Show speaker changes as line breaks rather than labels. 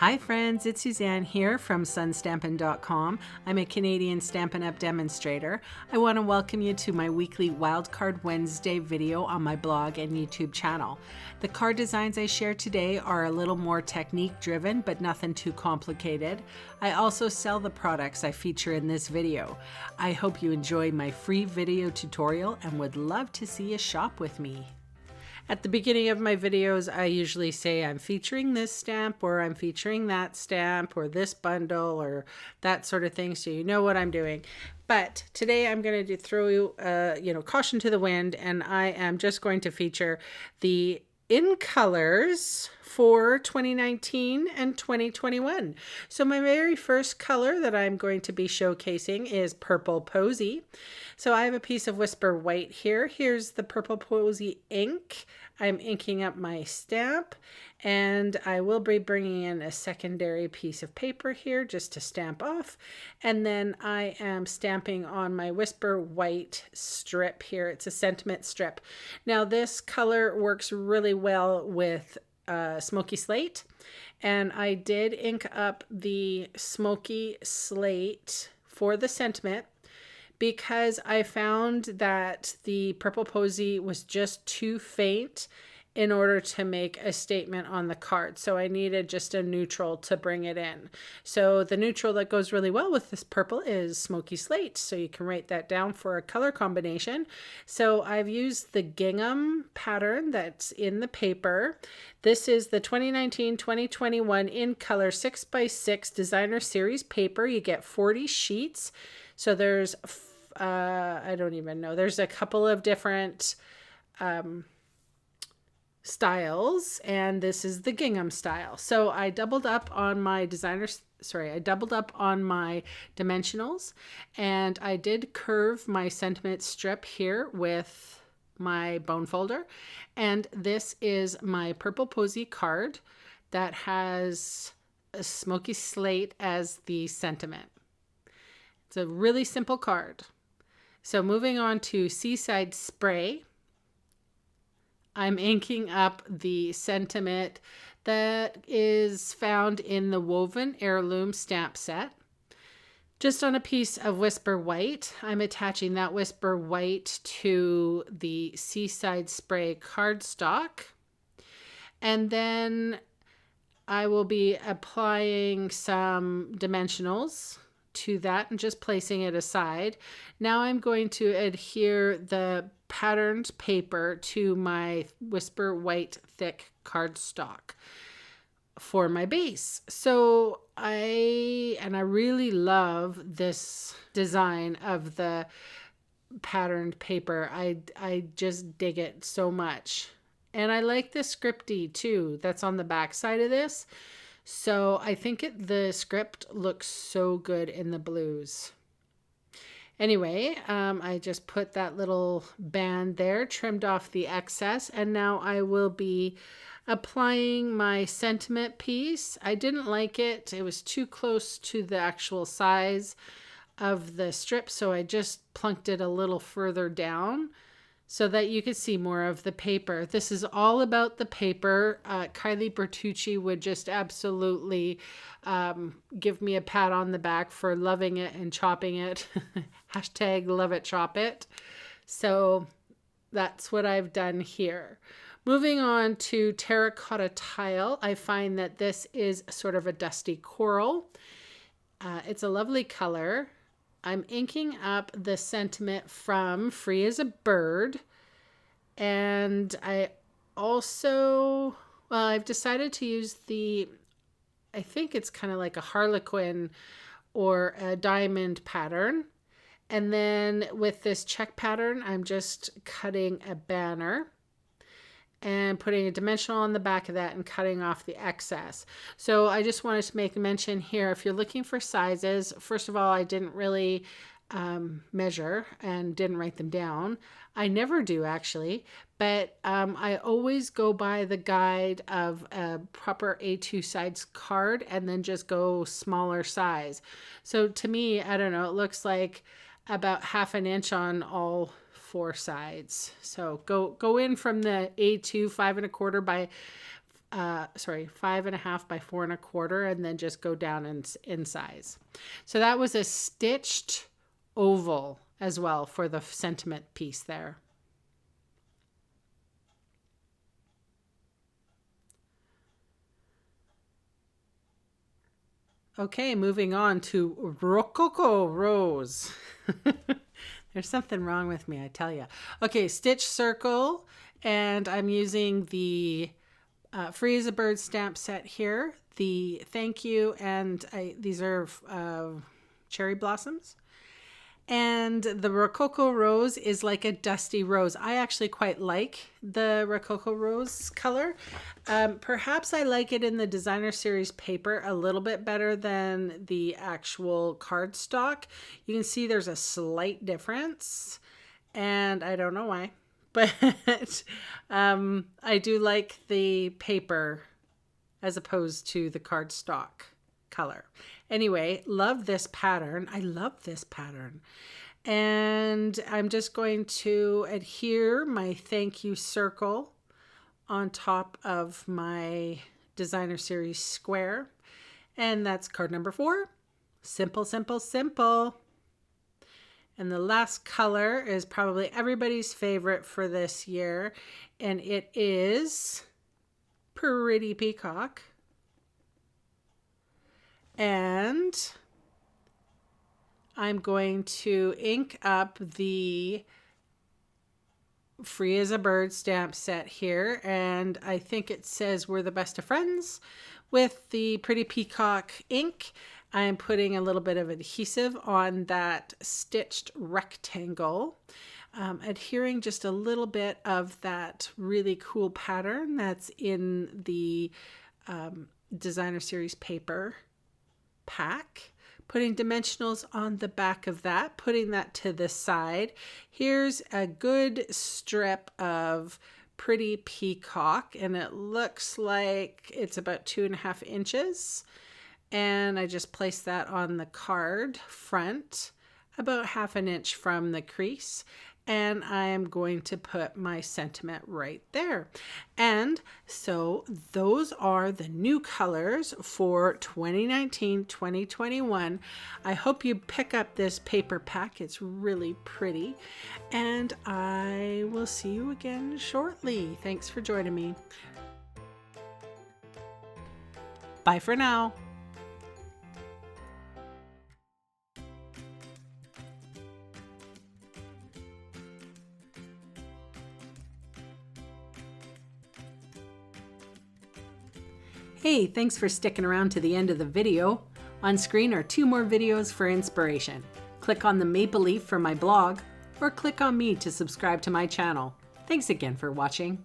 Hi friends, it's Suzanne here from sunstampin.com. I'm a Canadian Stampin' Up demonstrator. I want to welcome you to my weekly Wildcard Wednesday video on my blog and YouTube channel. The card designs I share today are a little more technique driven, but nothing too complicated. I also sell the products I feature in this video. I hope you enjoy my free video tutorial and would love to see you shop with me. At the beginning of my videos, I usually say I'm featuring this stamp or I'm featuring that stamp or this bundle or that sort of thing, so you know what I'm doing. But today I'm going to throw caution to the wind, and I am just going to feature the in colors for 2019 and 2021. So my very first color that I'm going to be showcasing is Purple Posy. So I have a piece of Whisper White here. Here's the Purple Posy ink. I'm inking up my stamp, and I will be bringing in a secondary piece of paper here just to stamp off. And then I am stamping on my Whisper White strip here. It's a sentiment strip. Now this color works really well with Smoky Slate, and I did ink up the Smoky Slate for the sentiment because I found that the Purple Posy was just too faint in order to make a statement on the card. So I needed just a neutral to bring it in. So the neutral that goes really well with this purple is Smoky Slate. So you can write that down for a color combination. So I've used the gingham pattern that's in the paper. This is the 2019-2021 in color 6x6 designer series paper. You get 40 sheets. So there's I don't even know. There's a couple of different styles, and this is the gingham style. So I doubled up on my dimensionals, and I did curve my sentiment strip here with my bone folder. And this is my Purple Posy card that has a Smoky Slate as the sentiment. It's a really simple card. So moving on to Seaside Spray, I'm inking up the sentiment that is found in the Woven Heirloom stamp set. Just on a piece of Whisper White, I'm attaching that Whisper White to the Seaside Spray cardstock. And then I will be applying some dimensionals to that and just placing it aside. Now I'm going to adhere the patterned paper to my Whisper White thick cardstock for my base. So I really love this design of the patterned paper. I just dig it so much. And I like the scripty too that's on the back side of this. So I think the script looks so good in the blues. Anyway, I just put that little band there, trimmed off the excess, and now I will be applying my sentiment piece. I didn't like it. It was too close to the actual size of the strip, so I just plunked it a little further down so that you could see more of the paper. This is all about the paper. Kylie Bertucci would just absolutely give me a pat on the back for loving it and chopping it. Hashtag love it, chop it. So that's what I've done here. Moving on to Terracotta Tile, I find that this is sort of a dusty coral. It's a lovely color. I'm inking up the sentiment from Free as a Bird, and I also, I've decided to use I think it's kind of like a harlequin or a diamond pattern. And then with this check pattern, I'm just cutting a banner and putting a dimensional on the back of that and cutting off the excess. So I just wanted to make a mention here, if you're looking for sizes, first of all, I didn't really measure and didn't write them down. I never do actually, but I always go by the guide of a proper A2 size card and then just go smaller size. So to me, I don't know, it looks like about 1/2 inch on all 4 sides. So go in from the A2 5 1/4 by sorry, 5.5 by 4.25, and then just go down in size. So that was a stitched oval as well for the sentiment piece there. Okay, moving on to Rococo Rose. There's something wrong with me, I tell you. Okay, stitch circle, and I'm using the Free as a Bird stamp set here. The thank you, and these are cherry blossoms. And the Rococo Rose is like a dusty rose. I actually quite like the Rococo Rose color. Perhaps I like it in the designer series paper a little bit better than the actual cardstock. You can see there's a slight difference, and I don't know why. But I do like the paper as opposed to the cardstock color. Anyway, love this pattern. I love this pattern. And I'm just going to adhere my thank you circle on top of my designer series square. And that's card number 4. Simple, simple, simple. And the last color is probably everybody's favorite for this year, and it is Pretty Peacock. And I'm going to ink up the Free as a Bird stamp set here, and I think it says We're the Best of Friends with the Pretty Peacock ink. I'm putting a little bit of adhesive on that stitched rectangle, adhering just a little bit of that really cool pattern that's in the designer series paper pack, putting dimensionals on the back of that, putting that to the side. Here's a good strip of Pretty Peacock, and it looks like it's about 2.5 inches. And I just placed that on the card front, about 1/2 inch from the crease. And I am going to put my sentiment right there. And so those are the new colors for 2019-2021. I hope you pick up this paper pack. It's really pretty. And I will see you again shortly. Thanks for joining me. Bye for now. Hey, thanks for sticking around to the end of the video. On screen are 2 more videos for inspiration. Click on the maple leaf for my blog, or click on me to subscribe to my channel. Thanks again for watching.